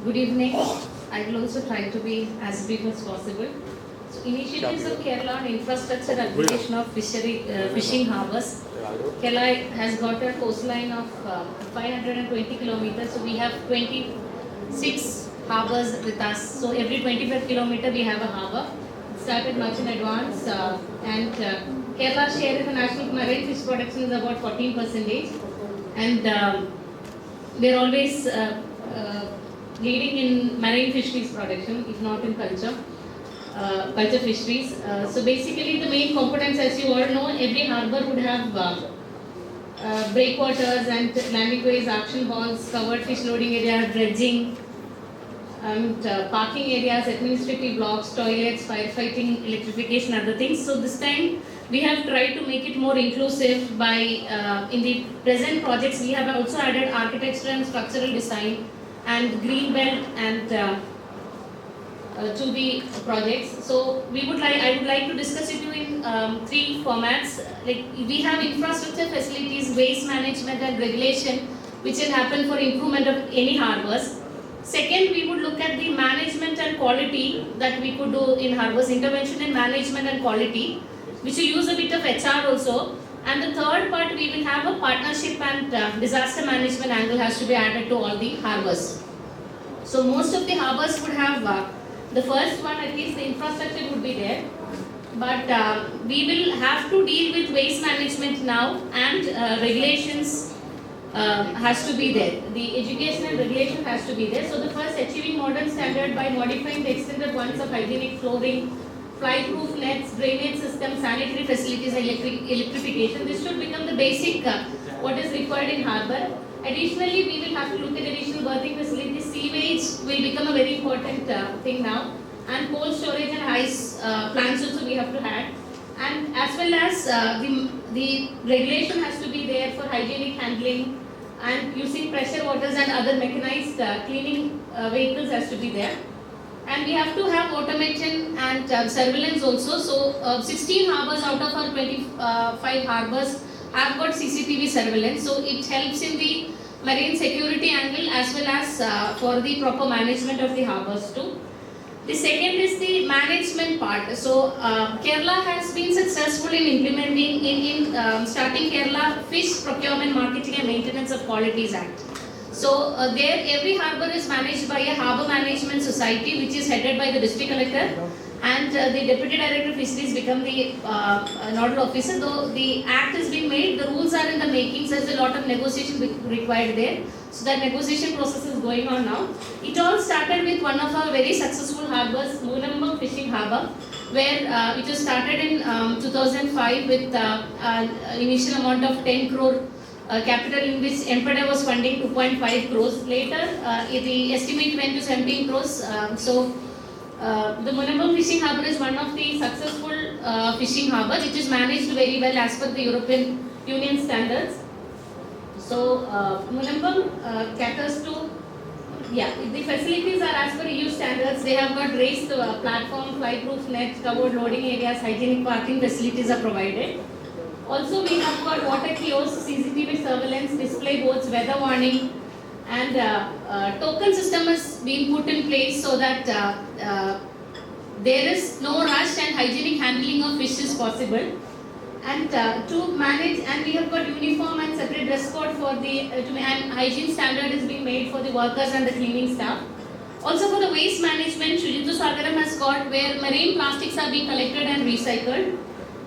Good evening. I will also try to be as brief as possible. So, initiatives of Kerala on infrastructure upgradation of fishing harbours. Kerala has got a coastline of 520 kilometers. So, we have 26 harbours with us. So, every 25 kilometer we have a harbour. It started much in advance, and Kerala's share in the national marine fish production is about 14%, and we are always leading in marine fisheries production, if not in culture fisheries. So basically the main components, as you all know, every harbour would have breakwaters and landing ways, action halls, covered fish loading area, dredging, and parking areas, administrative blocks, toilets, firefighting, electrification, other things. So this time we have tried to make it more inclusive by, in the present projects, we have also added architecture and structural design and green belt and to the projects. So I would like to discuss it in three formats. Like we have infrastructure facilities, waste management and regulation, which will happen for improvement of any harbours. Second, we would look at the management and quality that we could do in harbours, intervention in management and quality, which will use a bit of HR also. And the third part, we will have a partnership and disaster management angle has to be added to all the harbours. So most of the harbours would have, the first one at least the infrastructure would be there. But we will have to deal with waste management now, and regulations has to be there. The education and regulation has to be there. So the first, achieving modern standard by modifying the extended ones of hygienic flooring, fly-proof nets, drainage systems, sanitary facilities, electrification. This should become the basic what is required in harbour. Additionally, we will have to look at additional berthing facilities. Sewage will become a very important thing now, and cold storage and ice plants also we have to add. And as well as the regulation has to be there for hygienic handling and using pressure waters and other mechanized cleaning vehicles has to be there. And we have to have automation and surveillance also. So 16 harbours out of our 25 harbours have got CCTV surveillance. So it helps in the marine security angle as well as for the proper management of the harbours too. The second is the management part. So Kerala has been successful in implementing in starting Kerala Fish Procurement, Marketing and Maintenance of Qualities Act. So there every harbour is managed by a harbour management society, which is headed by the district collector, and the deputy director of fisheries become the nodal officer. Though the act has been made, the rules are in the making, so there's a lot of negotiation required there. So that negotiation process is going on now. It all started with one of our very successful harbours, Moonambam Fishing Harbour, where it was started in 2005 with an initial amount of 10 crore capital, in which MPEDA was funding 2.5 crores. Later, the estimate went to 17 crores. The Moonambam Fishing Harbour is one of the successful fishing harbours. It is managed very well as per the European Union standards. So, Moonambam caters to, the facilities are as per EU standards. They have got raised platform, fly-proof nets, covered loading areas, hygienic parking facilities are provided. Also, we have got water kiosks, CCTV surveillance, display boards, weather warning, and token system has been put in place so that there is no rush and hygienic handling of fish is possible. And to manage, and we have got uniform and separate dress code for the and hygiene standard is being made for the workers and the cleaning staff. Also for the waste management, Shujithu Sagaram has got where marine plastics are being collected and recycled.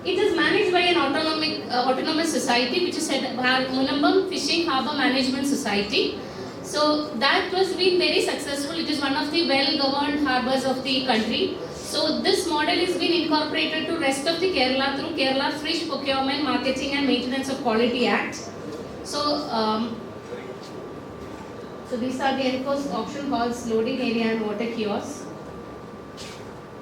It is managed by an autonomous society, which is Moonambam Fishing Harbour Management Society. So that was been very successful. It is one of the well-governed harbours of the country. So this model is being incorporated to rest of the Kerala through Kerala Fish Procurement, Marketing and Maintenance of Quality Act. So, so these are the enforced auction halls, loading area and water kiosks.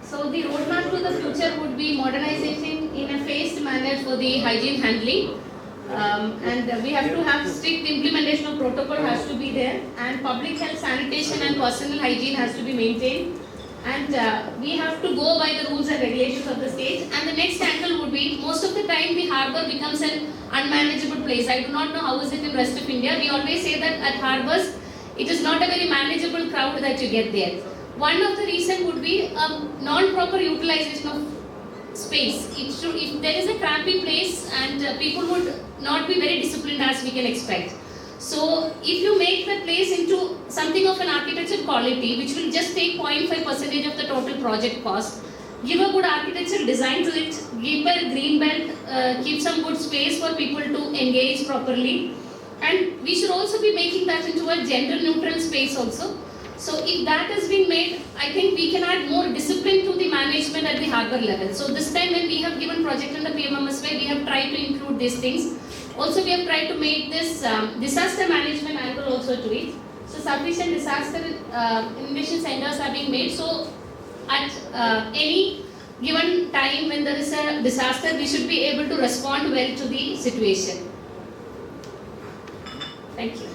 So the roadmap to the future would be modernization in a phased manner for the hygiene handling. And we have to have strict implementation of protocol has to be there, and public health, sanitation and personal hygiene has to be maintained. And we have to go by the rules and regulations of the state. And the next angle would be, most of the time the harbour becomes an unmanageable place. I do not know how is it in rest of India. We always say that at harbours, It is not a very manageable crowd that you get there. One of the reason would be non-proper utilization of space. If there is a crampy place and people would not be very disciplined as we can expect. So if you make the place into something of an architecture quality, which will just take 0.5% of the total project cost, give a good architectural design to it, give a green belt, keep some good space for people to engage properly. And we should also be making that into a gender neutral space also. So if that has been made, I think we can add more discipline to the management at the harbor level. So this time when we have given project under PMMSY, we have tried to include these things. Also we have tried to make this disaster management angle also to it. So sufficient disaster intervention centers are being made. So at any given time when there is a disaster, we should be able to respond well to the situation. Thank you.